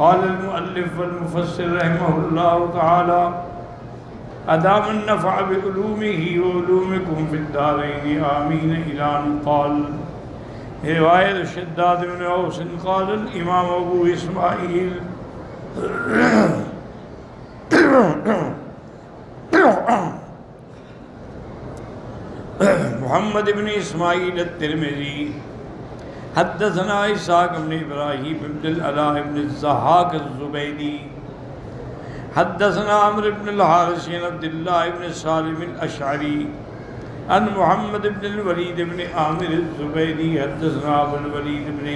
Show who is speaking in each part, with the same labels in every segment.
Speaker 1: قال المؤلف والمفسر رحمه الله تعالى أدام النفع بعلومه وعلومكم في الدارين آمين إلى أن قال. روایت شداد بن اوس قال الامام ابو اسماعیل محمد بن اسماعیل الترمذی حدثنا اسحاق بن ابراہیم بن العلاء بن الضحاک الزبیدی حدثنا عمرو بن الحارث بن عبد الله بن سالم الاشعری عن محمد بن الولید بن عامر الزبیدی حدثنا ابو الولید بن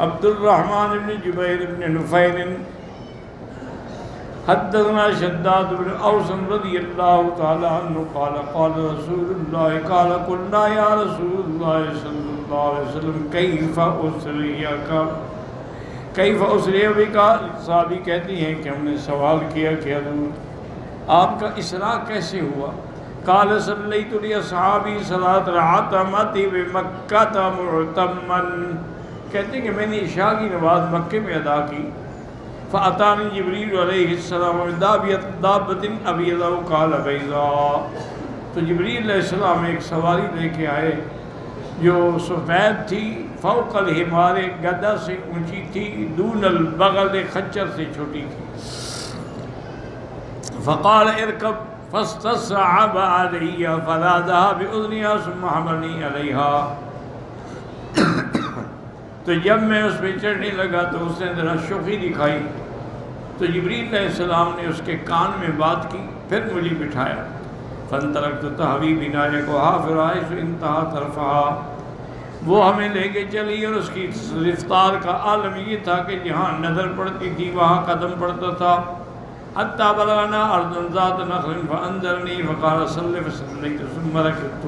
Speaker 1: عبد الرحمن بن جبیر بن نفیل حدثنا شداد بن اوس رضی اللہ تعالی عنہ قال قال رسول اللہ قال قلنا یا رسول اللہ صلی اللہ علیہ وسلم کیف اسری بک. صحابی کہتی ہیں کہ ہم نے سوال کیا کہ حضور آپ کا اسراء کیسے ہوا؟ قال صلیت لاصحابی صلاۃ العتمۃ بمکہ معتما. کہتے ہیں کہ میں نے عشاء کی نماز مکے میں ادا کی. فاتانی جبریل علیہ السلام بدابۃ ابیضاء قال بیضاء. تو جبریل علیہ السلام ایک سواری لے کے آئے جو سفید تھی، فوق الحمار گدھا سے اونچی تھی، دون البغل خچر سے چھوٹی تھی. فقال ارکب فاستصعب علی فناداها بأذنها ثم حملني علیہا. تو جب میں اس پہ چڑھنے لگا تو اس نے ذرا شوخی دکھائی تو جبریل علیہ السلام نے اس کے کان میں بات کی، پھر مجھے بٹھایا. فانطلقت تهوی بنا حیث انتہا طرفها. وہ ہمیں لے کے چلی اور اس کی رفتار کا عالم یہ تھا کہ جہاں نظر پڑتی تھی وہاں قدم پڑتا تھا. حتی بلغنا ارضا ذات نخل فانذرنی فقال صلی فصلیت ثم رکبت.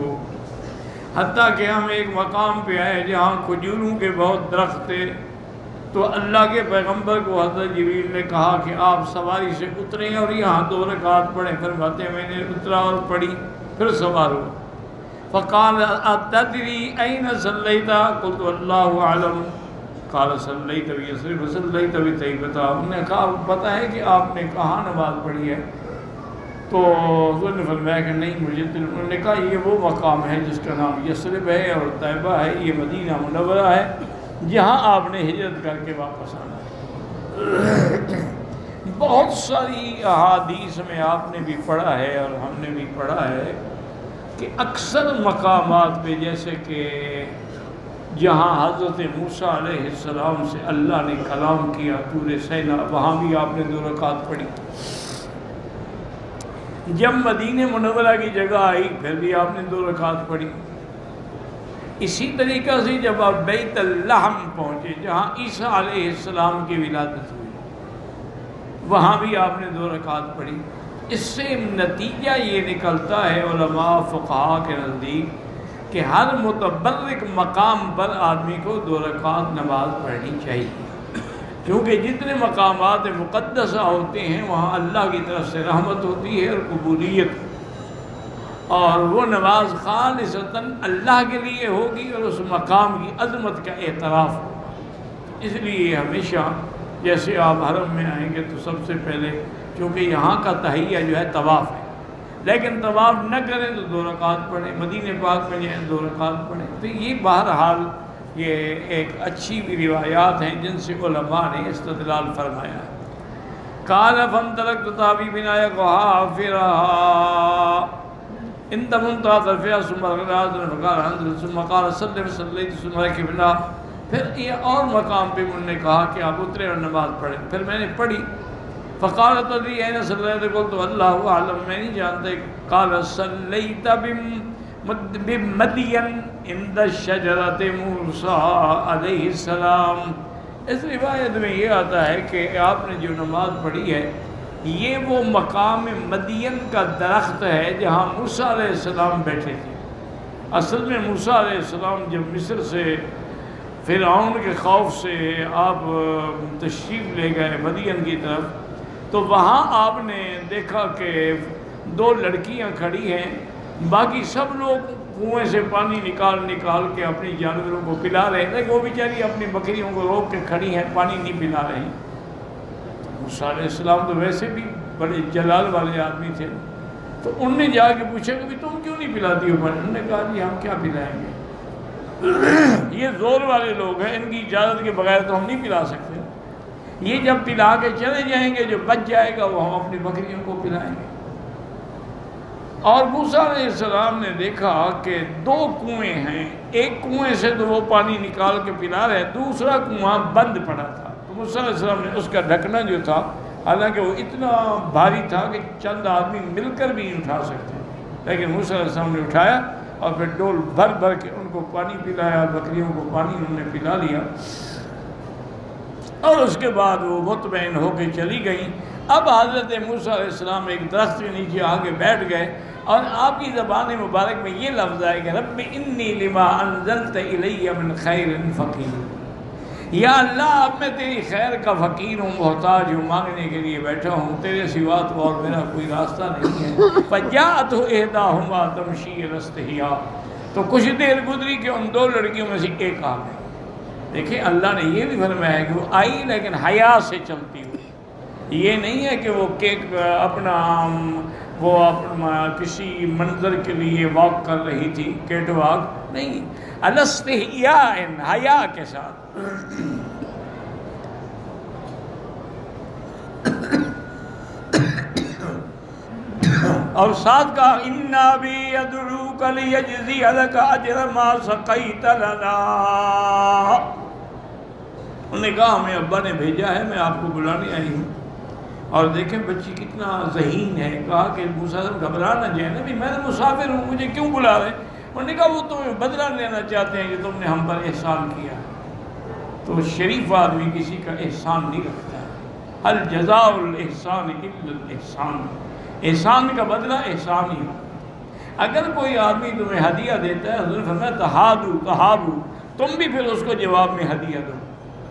Speaker 1: حتیٰ کہ ہم ایک مقام پہ آئے جہاں کھجوروں کے بہت درخت تھے تو اللہ کے پیغمبر کو حضرت جبریل نے کہا کہ آپ سواری سے اتریں اور یہاں 2 رکعت پڑھیں. فرماتے ہیں میں نے اترا اور پڑھی، پھر سوار ہوا. فقال اتدری این صلیت؟ قلت اللہ اعلم. قال صلیت بیثرب صلیت بطیبہ. انہوں نے کہا پتہ ہے کہ آپ نے کہاں نماز پڑھی ہے؟ تو حضور نے فرمایا کہ نہیں مجھے. انہوں نے کہا یہ وہ مقام ہے جس کا نام یثرب ہے اور طیبہ ہے، یہ مدینہ منورہ ہے جہاں آپ نے ہجرت کر کے واپس آنا. بہت ساری احادیث میں آپ نے بھی پڑھا ہے اور ہم نے بھی پڑھا ہے کہ اکثر مقامات پہ جیسے کہ جہاں حضرت موسیٰ علیہ السلام سے اللہ نے کلام کیا طور سینا، وہاں بھی آپ نے 2 رکعت پڑھی. جب مدینہ منورہ کی جگہ آئی پھر بھی آپ نے 2 رکعت پڑھی. اسی طریقہ سے جب آپ بیت اللحم پہنچے جہاں عیسیٰ علیہ السلام کی ولادت ہوئی وہاں بھی آپ نے 2 رکعت پڑھی. اس سے نتیجہ یہ نکلتا ہے علماء فقہاء کے نزدیک کہ ہر متبرک مقام پر آدمی کو 2 رکعت نماز پڑھنی چاہیے، کیونکہ جتنے مقامات مقدسہ ہوتے ہیں وہاں اللہ کی طرف سے رحمت ہوتی ہے اور قبولیت، اور وہ نماز خالصتاً اللہ کے لیے ہوگی اور اس مقام کی عظمت کا اعتراف ہوگا. اس لیے ہمیشہ جیسے آپ حرم میں آئیں گے تو سب سے پہلے چونکہ یہاں کا تحیہ جو ہے طواف ہے، لیکن طواف نہ کریں تو 2 رکعت پڑھیں، مدینہ پاک میں جائیں 2 رکعت پڑھیں. تو یہ بہرحال یہ ایک اچھی بھی روایات ہیں جن سے علماء نے استدلال فرمایا ہے. قال فانطلقت تهوی بنا حافرها انت منتهى طرفها ثم ركعت ثم قال صلیت ثم ركبنا. پھر یہ اور مقام پہ انہوں نے کہا کہ آپ اترے اور نماز پڑھیں. پھر میں نے پڑھی. فقال تدری این صلیت؟ قلت اللہ اعلم. میں نہیں جانتا. قال صلیت بمدین عند شجرت موسیٰ علیہ السلام. اس روایت میں یہ آتا ہے کہ آپ نے جو نماز پڑھی ہے یہ وہ مقام مدین کا درخت ہے جہاں موسیٰ علیہ السلام بیٹھے تھے. اصل میں موسیٰ علیہ السلام جب مصر سے فرعون کے خوف سے آپ تشریف لے گئے مدین کی طرف تو وہاں آپ نے دیکھا کہ 2 لڑکیاں کھڑی ہیں، باقی سب لوگ کنویں سے پانی نکال کے اپنی جانوروں کو پلا رہے ہیں، لیکن وہ بیچاری اپنی بکریوں کو روک کے کھڑی ہیں، پانی نہیں پلا رہی. موسیٰ علیہ السلام تو ویسے بھی بڑے جلال والے آدمی تھے، تو ان نے جا کے پوچھا کہ تم کیوں نہیں پلاتی ہو پانی؟ انہوں نے کہا جی ہم کیا پلائیں گے، یہ زور والے لوگ ہیں، ان کی اجازت کے بغیر تو ہم نہیں پلا سکتے، یہ جب پلا کے چلے جائیں گے جو بچ جائے گا وہ ہم اپنی بکریوں کو پلائیں گے۔ اور موسیٰ علیہ السلام نے دیکھا کہ 2 کنویں ہیں، ایک کنویں سے تو وہ پانی نکال کے پلا رہے، دوسرا کنواں بند پڑا تھا، تو موسیٰ علیہ السلام نے اس کا ڈھکنا جو تھا، حالانکہ وہ اتنا بھاری تھا کہ چند آدمی مل کر بھی نہیں اٹھا سکتے، لیکن موسیٰ علیہ السلام نے اٹھایا اور پھر ڈول بھر بھر کے ان کو پانی پلایا، بکریوں کو پانی انہوں نے پلا لیا، اور اس کے بعد وہ مطمئن ہو کے چلی گئیں۔ اب حضرت موسیٰ علیہ السلام ایک درخت کے نیچے آگے بیٹھ گئے، اور آپ کی زبان مبارک میں یہ لفظ آئے کہ رب انی لما انزلت الی من خیر فقیر، یا اللہ اب میں تیری خیر کا فقیر ہوں، محتاج ہوں، مانگنے کے لیے بیٹھا ہوں، تیرے سوا تو اور میرا کوئی راستہ نہیں ہے۔ فجاءت احداہما تمشی علی استحیاء، تو کچھ دیر گزری کہ ان 2 لڑکیوں میں سے ایک آ گئی۔ دیکھیں اللہ نے یہ بھی فرمایا ہے کہ وہ آئی لیکن حیا سے چلتی ہوئی، یہ نہیں ہے کہ وہ اپنا کسی منظر کے لیے واک کر رہی تھی، کیٹ واک نہیں، الاستحیاء، حیا کے ساتھ۔ اور ساتھ کہا اِنَّا بِي يَدْعُوكَ لِيَجْزِيَ لَكَ أَجْرَ مَا سَقَيْتَ لَنَا، انہوں نے کہا ہمیں ابا نے بھیجا ہے، میں آپ کو بلانے آئی ہوں۔ اور دیکھیں بچی کتنا ذہین ہے، کہا کہ موسیٰ گھبرا نہ جائے نبی، میں نے مسافر ہوں، مجھے کیوں بلا رہے؟ انہوں نے کہا وہ تمہیں بدلہ لینا چاہتے ہیں کہ تم نے ہم پر احسان کیا۔ تو شریف آدمی کسی کا احسان نہیں رکھتا ہے، هل جزاء الاحسان الا الاحسان، احسان کا بدلہ احسان ہی ہوتا۔ اگر کوئی آدمی تمہیں ہدیہ دیتا ہے، حضور فرمایا تہابوا، تم بھی پھر اس کو جواب میں ہدیہ دو،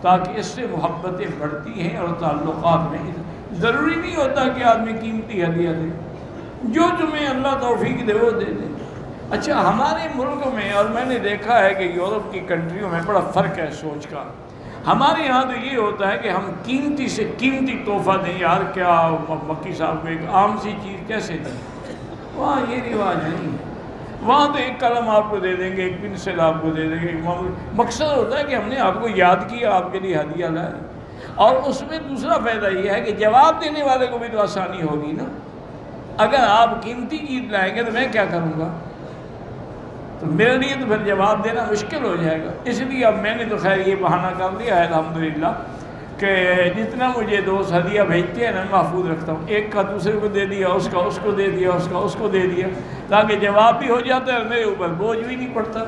Speaker 1: تاکہ اس سے محبتیں بڑھتی ہیں اور تعلقات میں ضروری نہیں ہوتا کہ آدمی قیمتی ہدیہ دے، جو تمہیں اللہ توفیق دے وہ دے دے۔ اچھا ہمارے ملک میں، اور میں نے دیکھا ہے کہ یورپ کی کنٹریوں میں بڑا فرق ہے سوچ کا، ہمارے یہاں تو یہ ہوتا ہے کہ ہم قیمتی سے قیمتی تحفہ دیں، یار کیا مکی صاحب کو ایک عام سی چیز کیسے دیں، وہاں یہ رواج نہیں ہے، وہاں تو ایک قلم آپ کو دے دیں گے، ایک پنسل آپ کو دے دیں گے، مقصد ہوتا ہے کہ ہم نے آپ کو یاد کیا، آپ کے لیے ہدیہ لائے۔ اور اس میں دوسرا فائدہ یہ ہے کہ جواب دینے والے کو بھی تو آسانی ہوگی نا، اگر آپ قیمتی چیز لائیں گے تو میں کیا کروں گا، تو میرے لیے تو پھر جواب دینا مشکل ہو جائے گا۔ اس لیے اب میں نے تو خیر یہ بہانہ کر لیا ہے الحمدللہ کہ جتنا مجھے دوست ہدیہ بھیجتے ہیں نا محفوظ رکھتا ہوں، ایک کا دوسرے کو دے دیا، اس کا اس کو دے دیا، اس کا اس کو دے دیا، تاکہ جواب بھی ہو جاتا ہے اور میرے اوپر بوجھ بھی نہیں پڑتا۔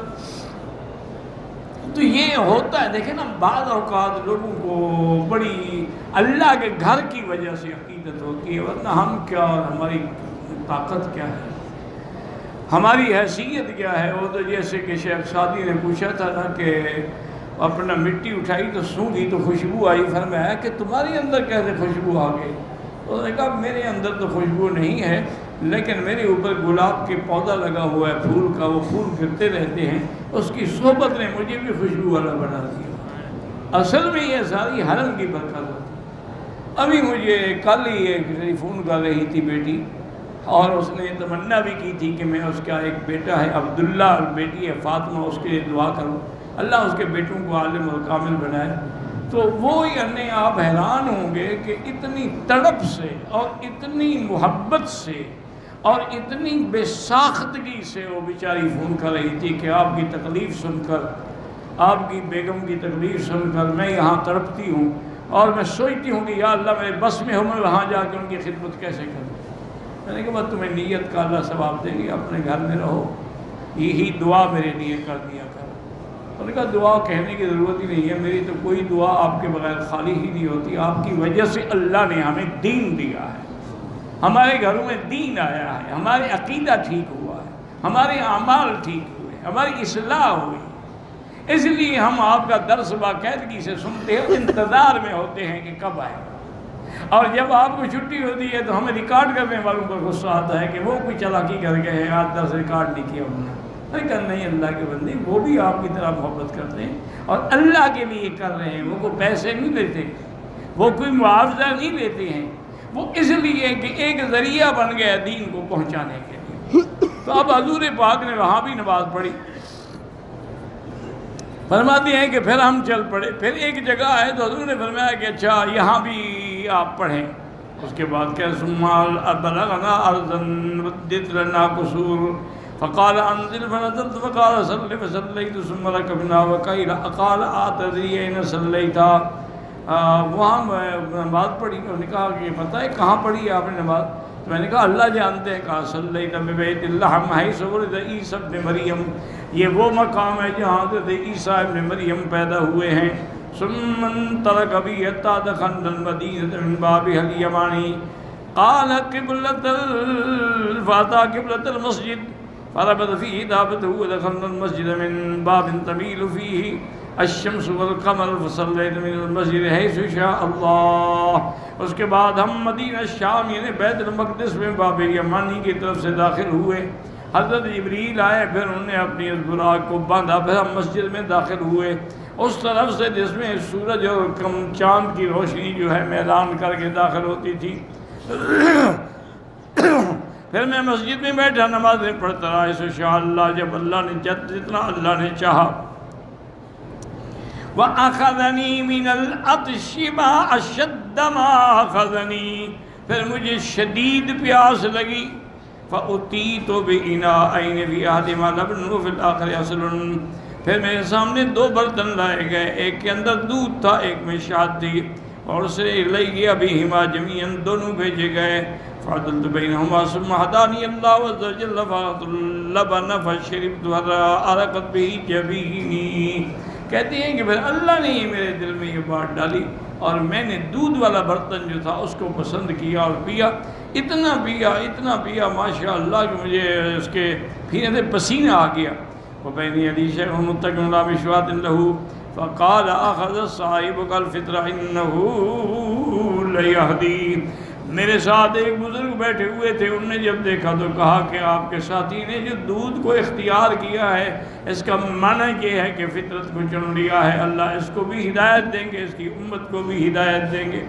Speaker 1: تو یہ ہوتا ہے، دیکھیں نا بعض اوقات لوگوں کو بڑی اللہ کے گھر کی وجہ سے عقیدت ہوتی ہے، ورنہ ہم کیا اور ہماری طاقت کیا ہے، ہماری حیثیت کیا ہے۔ وہ تو جیسے کہ شیخ سعدی نے پوچھا تھا نا کہ اپنا مٹی اٹھائی تو سونگھی تو خوشبو آئی، فرمایا کہ تمہارے اندر کیسے خوشبو آ گئی؟ انہوں نے کہا میرے اندر تو خوشبو نہیں ہے، لیکن میرے اوپر گلاب کے پودا لگا ہوا ہے پھول کا، وہ پھول پھرتے رہتے ہیں، اس کی صحبت نے مجھے بھی خوشبو والا بنا دیا۔ اصل میں یہ ساری حرم کی برکت ہوتی۔ ابھی مجھے کل ہی ایک فون کر رہی تھی بیٹی، اور اس نے تمنا بھی کی تھی کہ میں اس کا ایک بیٹا ہے عبداللہ اور بیٹی ہے فاطمہ، اس کے لیے دعا کروں اللہ اس کے بیٹوں کو عالم اور کامل بنائے۔ تو وہ یعنی آپ حیران ہوں گے کہ اتنی تڑپ سے اور اتنی محبت سے اور اتنی بے ساختگی سے وہ بیچاری فون کر رہی تھی کہ آپ کی تکلیف سن کر، آپ کی بیگم کی تکلیف سن کر میں یہاں تڑپتی ہوں، اور میں سوچتی ہوں کہ یا اللہ میرے بس میں ہو میں وہاں جا کے ان کی خدمت کیسے کروں۔ میں نے کہا تمہیں نیت کا اللہ ثواب دے گی، اپنے گھر میں رہو، یہی دعا میرے لیے کر دیا کرو۔ انہوں نے کہا دعا کہنے کی ضرورت ہی نہیں ہے، میری تو کوئی دعا آپ کے بغیر خالی ہی نہیں ہوتی، آپ کی وجہ سے اللہ نے ہمیں دین دیا ہے، ہمارے گھروں میں دین آیا ہے، ہمارے عقیدہ ٹھیک ہوا ہے، ہمارے اعمال ٹھیک ہوئے، ہماری اصلاح ہوئی، اس لیے ہم آپ کا درس باقاعدگی سے سنتے ہیں، انتظار میں ہوتے ہیں کہ کب آئے۔ اور جب آپ کو چھٹی ہوتی ہے تو ہمیں ریکارڈ کرنے والوں پر غصہ آتا ہے کہ وہ کوئی چالاکی کر گئے ہیں، آج درس ریکارڈ نہیں کیا انہوں نے۔ لیکن نہیں، اللہ کے بندے وہ بھی آپ کی طرح محبت کرتے ہیں اور اللہ کے لیے کر رہے ہیں، وہ کو پیسے نہیں لیتے، وہ کوئی معاوضہ نہیں لیتے ہیں، وہ اس لیے کہ ایک ذریعہ بن گیا دین کو پہنچانے کے لیے۔ تو اب حضور پاک نے وہاں بھی نماز پڑھی، فرماتے ہیں کہ پھر ہم چل پڑے، پھر ایک جگہ آئے تو حضور نے فرمایا کہ اچھا یہاں بھی آپ پڑھیں۔ اس کے بعد کیا سمال بلغنا ارضن ودت لنا قصور فقال انزل فنزلت فقال صلی فصلیت ثم رکبنا وقال قال اتدری این صلیتا۔ وہاں نماز پڑھی، انہوں نے کہا کہ پتہ ہے کہاں پڑھی ہے آپ نے نماز؟ تو میں نے کہا اللہ جانتے ہیں۔ کہا صلیت ببیت اللحم حیث ولد عیسی ابن مریم، یہ وہ مقام ہے جہاں حضرت عیسیٰ ابن مریم پیدا ہوئے ہیں۔ ثم انطلق بی حتی دخلنا المدینۃ من بابها الیمانی قال قبلۃ فاتا قبلۃ المسجد فربط فيه دابته ودخلنا المسجد من باب طویل فيه الشمس والقمر فصلیت من المسجد حیث شاء اللہ۔ اس کے بعد ہم مدینہ شام یعنی بیت المقدس میں باب یمانی کی طرف سے داخل ہوئے، حضرت جبریل آئے، پھر انہوں نے اپنی اس براق کو باندھا، پھر ہم مسجد میں داخل ہوئے اس طرف سے جس میں سورج اور چاند کی روشنی جو ہے میلان کر کے داخل ہوتی تھی۔ پھر میں مسجد میں بیٹھا نمازیں پڑھتا رہا، اس شاء اللہ، جب اللہ نے جتنا اللہ نے چاہا۔ وَأَخَذَنِي مِنَ الْعَطْشِ مَا أَشَدَّ مَا أَخَذَنِي، پھر مجھے شدید پیاس لگی۔ فَأُتِيتُ بِإِنَاءَيْنِ فِي أَحَدِهِمَا لَبْنٌ وَفِي الْآخَرِ عَسَلٌ، پھر میرے سامنے دو برتن لائے گئے، ایک کے اندر دودھ تھا، ایک میں شہد تھی، اور اسے لے گیا بِهِمَا جَمِيعًا، دونوں بھیجے گئے۔ فَعَدَلْتُ بَيْنَهُمَا ثُمَّ هَدَانِيَ اللَّهُ عَزَّ وَجَلَّ فَأَخَذْتُ اللَّبَنَ فَشَرِبْتُ عَرَقَتْ بِهِ جَبِينِي۔ کہتے ہیں کہ پھر اللہ نے میرے دل میں یہ بات ڈالی اور میں نے دودھ والا برتن جو تھا اس کو پسند کیا اور پیا، اتنا پیا ماشاء اللہ کہ مجھے اس کے پینے سے پسینہ آ گیا۔ وَبَيْنِ يَدَيْ شَيْءٌ مُتَّكِئٌ عَلَىٰ مِشْوَاةٍ لَهُ فَقَالَ أَخَذَ صَاحِبُكَ الْفِطْرَ إِنَّهُ لَيَهْدِي۔ میرے ساتھ ایک بزرگ بیٹھے ہوئے تھے، انہوں نے جب دیکھا تو کہا کہ آپ کے ساتھی نے جو دودھ کو اختیار کیا ہے اس کا معنی یہ ہے کہ فطرت کو چن لیا ہے، اللہ اس کو بھی ہدایت دیں گے، اس کی امت کو بھی ہدایت دیں گے۔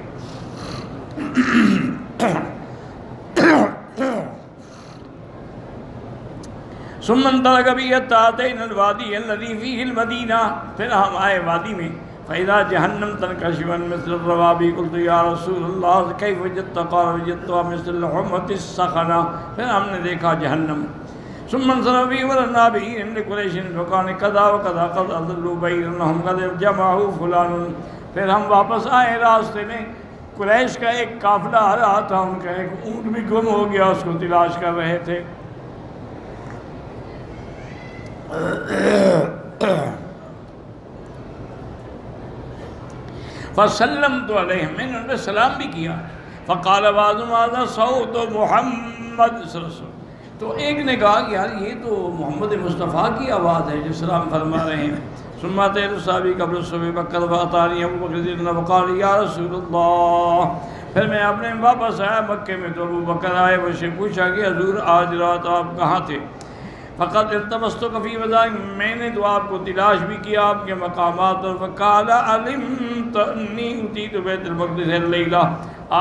Speaker 1: ثم انطلق بي حتى أتينا الوادي الذي فيه المدينة، پھر ہم آئے وادی میں، فإذا جہنم تنکشف مثل الروابي، قلت يا رسول الله كيف وجدت؟ قال وجدتها مثل الحمة السخنة، پھر ہم نے دیکھا جہنم۔ ثم انصرف بي ولنا به من قريش فقال كذا وكذا قد أضلوا بينهم قد جمعوا فلان، پھر ہم واپس آئے، راستے میں قریش کا ایک قافلہ آ رہا تھا، ان کا ایک اونٹ بھی گم ہو گیا، اس کو تلاش کر رہے تھے۔ فسلمت علیہم، میں نے ان پہ سلام بھی کیا۔ فقال بعضهم هذا صوت محمد صلی اللہ علیہ وسلم، تو ایک نے کہا کہ یار یہ تو محمد مصطفیٰ کی آواز ہے جو سلام فرما رہے ہیں۔ ثم اتيت صحابي قبل الصبح بكر فأتاني أبو بکر وقال يا رسول اللہ، پھر میں اپنے واپس آیا مکے میں تو ابو بکر آئے، مجھ سے پوچھا کہ حضور آج رات آپ کہاں تھے؟ فقط التمستک فی وذاک، میں نے تو آپ کو تلاش بھی کیا آپ کے مقامات، اور فقال علمت انی اتیت بیت المقدس اللیلہ،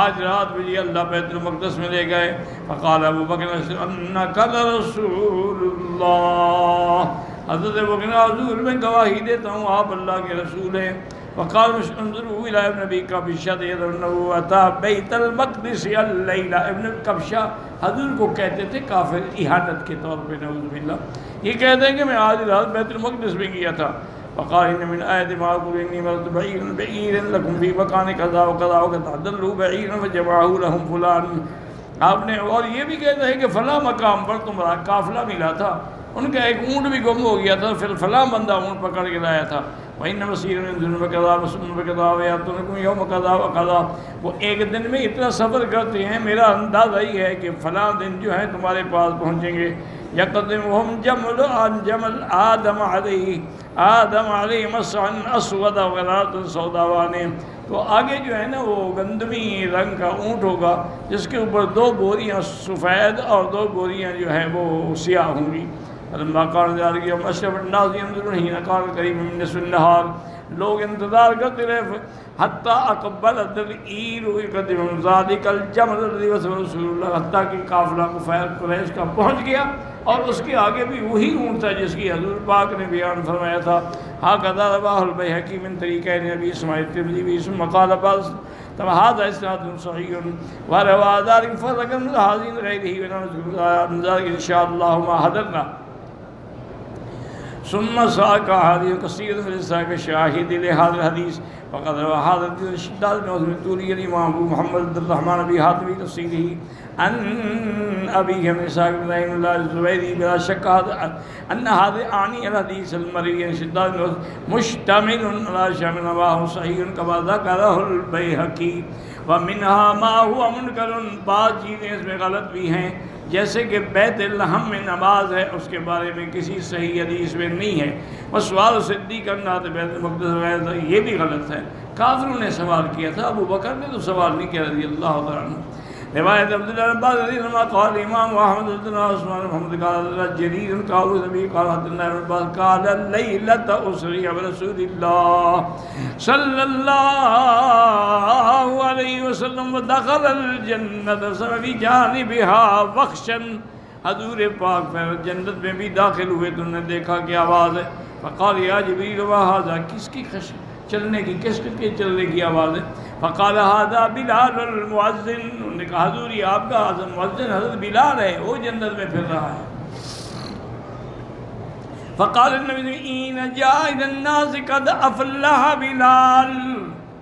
Speaker 1: آج رات مجھے اللہ بیت المقدس میں لے گئے۔ فقال ابو بکر انک لرسول اللہ، حضرت ابو بکر حضور میں گواہی دیتا ہوں آپ اللہ کے رسول ہیں۔ وقال انظروا الى ابن ابي كبشة انه اتى بیت المقدس اللیلہ، ابن کبشہ حضور کو کہتے تھے کافر اہانت کے طور پہ، نعوذ باللہ، یہ کہتے ہیں کہ میں آج رات بیت المقدس میں گیا تھا۔ وقال ان من آیات ما اقول انی مرت بعیر لکم فی مکان کذا وکذا وقد ضلوا بعیرا فجمعه لهم فلان، آپ نے اور یہ بھی کہتے ہیں کہ فلاں مقام پر تمہارا قافلہ ملا تھا، ان کا ایک اونٹ بھی گم ہو گیا تھا، پھر فلاں بندہ اونٹ پکڑ کے لایا تھا۔ وَإِنَّ مَسِيرًا يَنْزُلُ بِكَذَا وَسُنُّ بِكَذَا وَيَأْتُونَكُمْ يَوْمَ كَذَا وَكَذَا، وہ ایک دن میں اتنا سفر کرتے ہیں، میرا اندازہ یہ ہے کہ فلاں دن جو ہے تمہارے پاس پہنچیں گے۔ يَقْدِمُهُمْ جَمْلُ عَنْ جَمَلْ آدَمَ عَلَيْهِ مَسْعًا أَسْوَدَ وَغَرَاتٌ سَوْدَاوَانِ، تو آگے جو ہے نا وہ گندمی رنگ کا اونٹ ہوگا جس کے اوپر 2 بوریاں سفید اور 2 بوریاں جو ہیں وہ سیاہ ہوں گی۔ فلما كان ذلك يوم أشرف الناس ينظرون حين كان قريب من نصف النهار، لوگ انتظار کرتے رہے حتیٰ اقبلت العیر یقدم ذلک الجمل الذی وصف رسول اللہ، حتیٰ کہ قافلہ کفار قریش کا پہنچ گیا اور اس کے آگے بھی وہی اونٹ تھا جس کی حضور پاک نے بیان فرمایا تھا. ہاکذا رواه البیہقی من طریقین ابی اسماعیل الترمذی ثم قال بعض هذا اسناد صحیح وروى ذلك فرق من هذه غیره ونذكر ذلك ان شاء الله ما حضرنا. ثم ساق حدیث کثیر من ساق شاہد لهذا الحديث وقد روى هذا الشداد بن طولی الامام ابو محمد عبد الرحمن بن حاتم تفسیره ان ابي بن اسحاق بن الله الزبيري بلا شك ان هذا اعني الحديث المروي شداد مشتمل على شامل ما صحيح كما ذكره البيهقي ومنها ما هو منكر. بعض چیزیں اس میں غلط بھی ہیں جیسے کہ بیت اللحم میں نماز ہے اس کے بارے میں کسی صحیح حدیث میں نہیں ہے. وسوال صدیق کرنا تو بیت المقدس یہ بھی غلط ہے. کافروں نے سوال کیا تھا، ابو بکر نے تو سوال نہیں کیا رضی اللہ تعالیٰ عنہ. روایت عبداللہ عباس رضی اللہ عنہ قال امام احمد بن عثمان محمد قال جریر قال نبی قال عبداللہ عباس قال لیلۃ اسری برسول اللہ صلی اللہ علیہ وسلم ودخل الجنۃ سبب جانبها وخشا. حضور پاک میں جنت میں بھی داخل ہوئے تو انہوں نے دیکھا کہ آواز ہے. فقال یا جبریل وہذا کس کی چلنے کی، کس کے چلنے کی آواز ہے؟ فقال هذا بلال المؤذن. انہوں نے کہا حضور یہ آپ کا مؤذن حضرت بلال ہے، وہ جنت میں پھر رہا ہے. فقال النبی این جاء الى الناس قد افلح بلال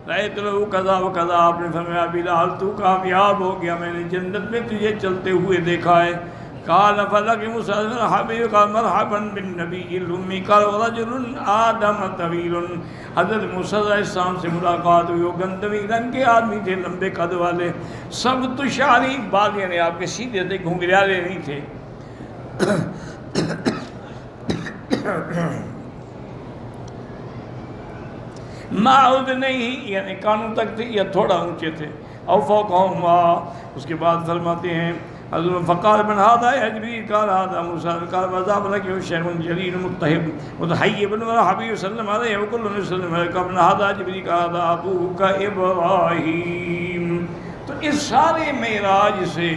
Speaker 1: رأيت له كذا وكذا. آپ نے فرمایا بلال تو کامیاب ہو گیا، میں نے جنت میں تجھے چلتے ہوئے دیکھا ہے. قال فلق موسى الحبيب قال مرحبا بالنبي الأمي قال رجل آدم طويل. حضرت موسیٰ علیہ السلام سے ملاقات ہوئی، وہ گندمی رنگ کے آدمی تھے، لمبے قد والے، سب شعری بال یعنی آپ کے سیدھے تھے، گھنگریالے نہیں تھے. معود نہیں یعنی کانوں تک تھے یا تھوڑا اونچے تھے. او فوقہما. اس کے بعد فرماتے ہیں حضور فقال من هذا يا جبريل قال هذا موسى قال وذاب لك شيخ جليل متهب متحيب والحبيب صلى الله عليه وكل وسلم قال من هذا جبريل قال هذا ابوك ابراهيم. تو اس سارے معراج سے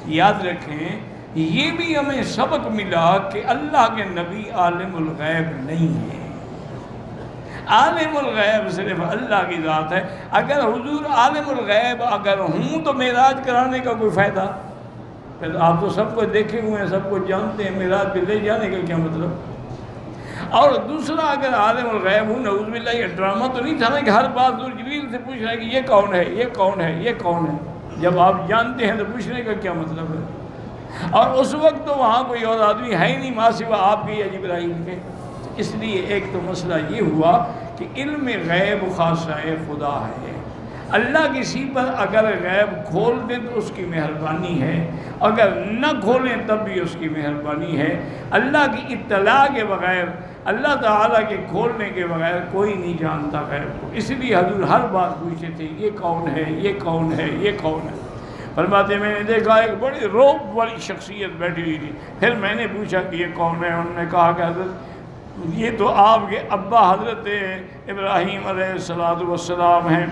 Speaker 1: یاد رکھیں یہ بھی ہمیں سبق ملا کہ اللہ کے نبی عالم الغیب نہیں ہے. عالم الغیب صرف اللہ کی ذات ہے. اگر حضور عالم الغیب اگر ہوں تو معراج کرانے کا کوئی فائدہ؟ پھر آپ تو سب کو دیکھے ہوئے ہیں، سب کو جانتے ہیں، معراج پہ لے جانے کا کیا مطلب؟ اور دوسرا اگر عالم الغیب ہوں نعوذ باللہ، یہ ڈرامہ تو نہیں تھا نا کہ ہر بات حضور جبریل سے پوچھ رہا ہے کہ یہ کون ہے، یہ کون ہے، یہ کون ہے. جب آپ جانتے ہیں تو پوچھنے کا کیا مطلب ہے؟ اور اس وقت تو وہاں کوئی اور آدمی ہے ہی نہیں ماں سوا آپ کے یا جبرائیل کے. اس لیے ایک تو مسئلہ یہ ہوا کہ علم غیب خاصہ خدا ہے. اللہ کسی پر اگر غیب کھول دے تو اس کی مہربانی ہے، اگر نہ کھولیں تب بھی اس کی مہربانی ہے. اللہ کی اطلاع کے بغیر، اللہ تعالیٰ کے کھولنے کے بغیر کوئی نہیں جانتا غیب کو. اس لیے حضور ہر بات پوچھتے تھے یہ کون ہے، یہ کون ہے، یہ کون ہے. فرماتے میں نے دیکھا ایک بڑی روب والی شخصیت بیٹھی ہوئی تھی. پھر میں نے پوچھا کہ یہ کون ہے؟ انہوں نے کہا کہ حضرت یہ تو آپ کے ابا حضرت ابراہیم علیہ السلام ہیں.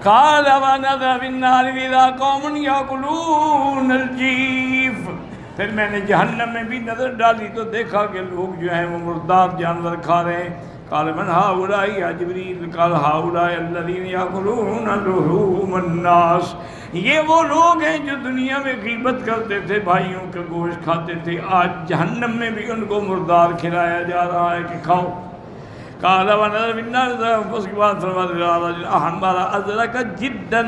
Speaker 1: قال ونظر في النار اذا قوم ياكلون الجيف. پھر میں نے جہنم میں بھی نظر ڈالی تو دیکھا کہ لوگ جو ہیں وہ مردار جانور کھا رہے ہیں. قال من هؤلاء يا جبريل قال هؤلاء الذين ياكلون لحوم الناس. یہ وہ لوگ ہیں جو دنیا میں غیبت کرتے تھے، بھائیوں کا گوشت کھاتے تھے، آج جہنم میں بھی ان کو مردار کھلایا جا رہا ہے کہ کھاؤ. قال ونظر في النار. اس کے بعد فرماتے ہمارا ازرق جدا.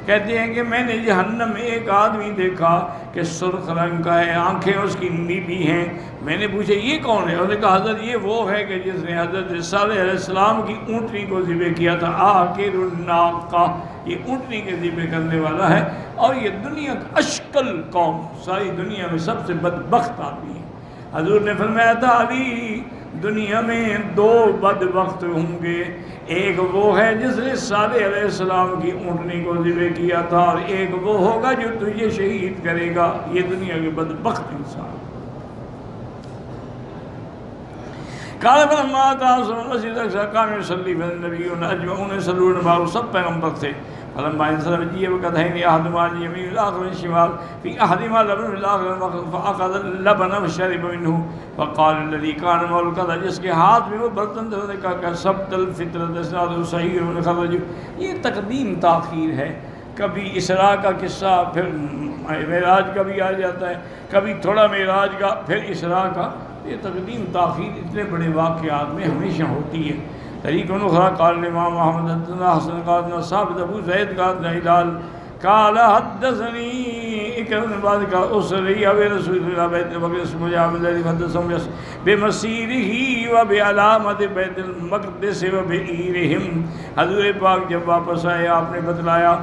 Speaker 1: کہتے ہیں کہ میں نے جہنم میں ایک آدمی دیکھا کہ سرخ رنگ کا ہے، آنکھیں اس کی نیلی ہیں. میں نے پوچھا یہ کون ہے؟ انہوں نے کہا حضرت یہ وہ ہے کہ جس نے حضرت صالح علیہ السلام کی اونٹنی کو ذبح کیا تھا. آخر الناقہ، یہ اونٹنی کے ذبح کرنے والا ہے. اور یہ دنیا کا اشکل قوم، ساری دنیا میں سب سے بدبخت آدمی ہے. حضور نے فرمایا تھا علی دنیا میں دو بدبخت ہوں گے، ایک وہ ہے جس نے صالح علیہ السلام کی اونٹنی کو ذبح کیا تھا، اور ایک وہ ہوگا جو تجھے شہید کرے گا. یہ دنیا کے بدبخت انسان. قال فلما اتى المسجد الاقصى كان يصلي فالنبيون اجمعون يصلون معه، سب پیغمبر تھے. فلما انصرف جيء بقدحين احدهما عن اليمين والاخر عن الشمال، في احدهما لبن في الاخر، فاخذ اللبن وشرب منه. فقال الذي كان معه القدح، جس کے ہاتھ میں وہ برتن تھا، نے کہا کہ سبت الفطرۃ اسناد صحیح خرج. یہ تقدیم تاخیر ہے. کبھی اسراء کا قصہ پھر معراج کا بھی آ جاتا ہے، کبھی تھوڑا معراج کا پھر اسراء کا. یہ تقدیم تاخیر اتنے بڑے واقعات میں ہمیشہ ہوتی ہے. طریق اخرى قال الامام محمد حدثنا حسن قال ثابت ابو زید قال ہلال قال حدثني اكرم بن بعد قال اسري ابي رسول الله بيت المقدس مجاب الذي حدثهم بمسيره وبعلامه بيت المقدس وبئيرهم. حضور پاک جب واپس آئے آپ نے بتلایا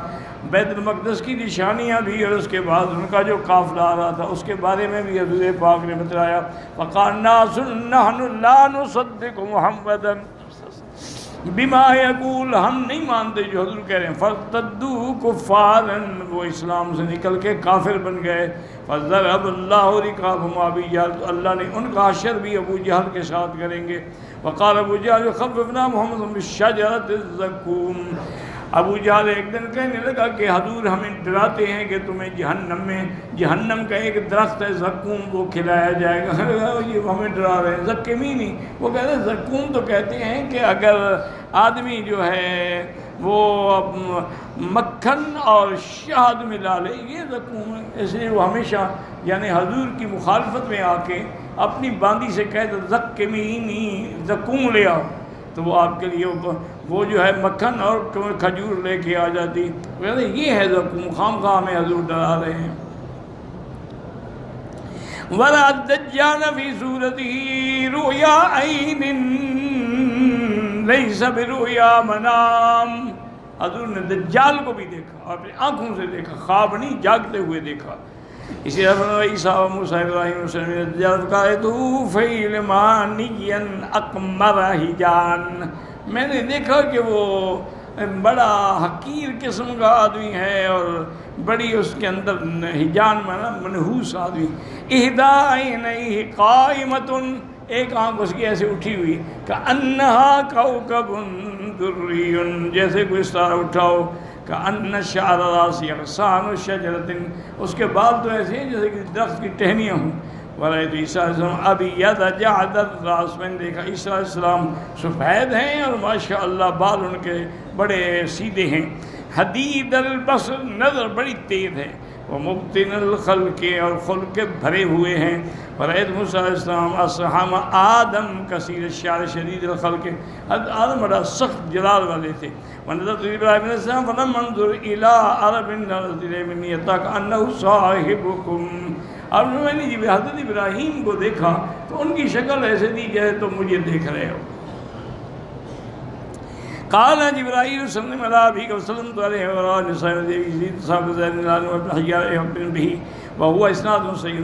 Speaker 1: بیت المقدس کی نشانیاں بھی، اور اس کے بعد ان کا جو قافلہ آ رہا تھا اس کے بارے میں بھی حضور پاک نے بتلایا. فقال الناس نحن لا نصدق محمدا بما یقول، ہم نہیں مانتے جو حضور کہہ رہے ہیں. فارتدوا کفارا، وہ اسلام سے نکل کے کافر بن گئے. فضرب اللہ رقابهم ابی جہل، اللہ نے ان کا حشر بھی ابو جہل کے ساتھ کریں گے. وقال ابو جہل خففنا محمد بالشجرۃ الزقوم. ابو جہل ایک دن کہنے لگا کہ حضور ہمیں ڈراتے ہیں کہ تمہیں جہنم کا ایک درخت ہے زقوم وہ کھلایا جائے گا. یہ ہمیں ڈرا رہے ہیں. زقمی نہیں، وہ کہتے ہیں زقوم تو کہتے ہیں کہ اگر آدمی جو ہے وہ مکھن اور شہد ملا لے، یہ زقوم ہے. اس لیے وہ ہمیشہ یعنی حضور کی مخالفت میں آ کے اپنی باندی سے کہتے زقمی زقوم لے آؤ، تو وہ آپ کے لیے وہ جو ہے مکھن اور کھجور لے کے آ جاتی. کہتے ہیں یہ ہے زقوم، خام خواہ میں حضور ڈرا رہے ہیں. وَلَا الدَّجَّالَ فِي صُورَتِهِ رُؤْيَا عَيْنٍ لَيْسَ بِرُؤْيَا مَنَامٍ. حضور نے دجال کو بھی دیکھا، اپنی آنکھوں سے دیکھا، خواب نہیں جاگتے ہوئے دیکھا. اسی طرح عیسیٰ و موسیٰ ابراہیم وسلم دجال قائدو فیلمانیا اقمر حجان. میں نے دیکھا کہ وہ بڑا حقیر قسم کا آدمی ہے اور بڑی اس کے اندر حجان منحوس آدمی. احدا عینیہ قائمۃ، ایک آنکھ اس کی ایسے اٹھی ہوئی، کأنہا کوکب دری، جیسے کوئی ستارہ اٹھا ہو. کأن شعر راسی اغصان شجرۃ، اس کے بال تو ایسے ہیں جیسے کہ درخت کی ٹہنیاں ہوں. ورأیت عیسیٰ علیہ السلام ابیض جعد الراس، میں نے دیکھا عیسیٰ علیہ السلام سفید ہیں اور ماشاءاللہ بال ان کے بڑے سیدھے ہیں. حدید البصر، نظر بڑی تیز ہے. ومبطن الخلق، اور خلق کے بھرے ہوئے ہیں. ورأیت موسیٰ علیہ السلام اصحاب آدم کثیر الشعر شدید الخلق، حضرت آدم بڑا سخت جلال والے تھے. ونظرت ابراہیم علیہ السلام فلم انظر الی عرب نظرت الی من یتکأنہ صاحبکم. اور میں نے جب حضرت ابراہیم کو دیکھا تو ان کی شکل ایسے تھی جیسے تم مجھے دیکھ رہے ہو. قال جبرائیل صلی اللہ علیہ وسلم علیہ وآلہ وسلم صاحب زین العالم والحیاء به وهو اسناد صحیح.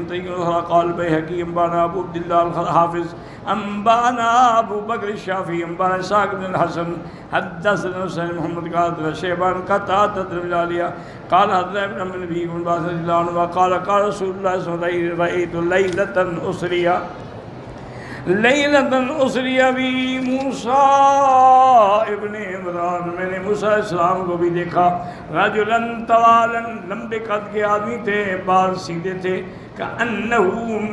Speaker 1: قال البیہقی انبانا ابو عبداللہ الحافظ انبانا ابو بکر الشافعی انبانا اسحاق بن الحسن حدثنا حسین محمد قال شیبان قطعۃ العالیہ قال حضرت ابن عمرو بن عباس رضی اللہ عنہ قال قال رسول اللہ صلی اللہ علیہ وسلم رأیت لیلۃ اسریہ لیلۃ اسریہ بی موسیٰ ابن عمران. میں نے موسیٰ علیہ السلام کو بھی دیکھا. رجلاً طوالاً، لمبے قد کے آدمی تھے، بال سیدھے تھے. کأنہ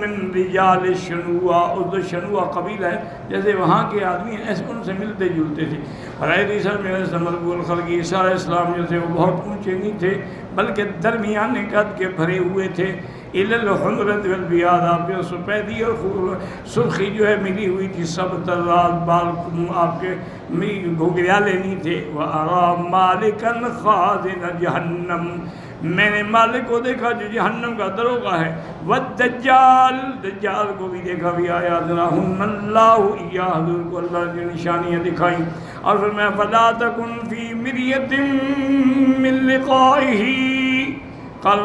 Speaker 1: من رجال شنوء، اردو شنوء قبیلہ ہے، جیسے وہاں کے آدمی ایسے ان سے ملتے جلتے تھے. فرائض عیسیٰ میں مربوع الخلق، عیسیٰ علیہ السلام جو تھے وہ بہت اونچے نہیں تھے بلکہ درمیانے قد کے بھرے ہوئے تھے. الی الحمرۃ والبیاض، آپ کے سفیدی اور سرخی جو ہے ملی ہوئی تھی. سب ترات، بال آپ کے گھگریالے نہیں تھے. وَأَرَى مَالِكًا خَازِنَ جَهَنَّمَ، میں نے مالک کو دیکھا جو جہنم کا دروغہ ہے. والدجال، دجال کو بھی دیکھا. بھی آیاتناہن اللہ ایاہ، حضور کو اللہ کی نشانیاں دکھائیں. اور پھر میں فلا تکن فی مریۃ من لقائہ. قال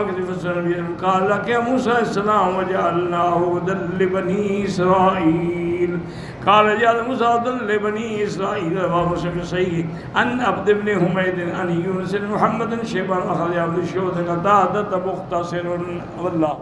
Speaker 1: قال کہ موسیٰ علیہ السلام وجعلناہ ہدی لبنی اسرائیل. قال جعل موسیٰ ہدی لبنی اسرائیل. رواه مسلم صحیح. ان عبد بن حمید ان یونس محمد شیبان اخرج عبد الشہود قطعۃ مختصر واللہ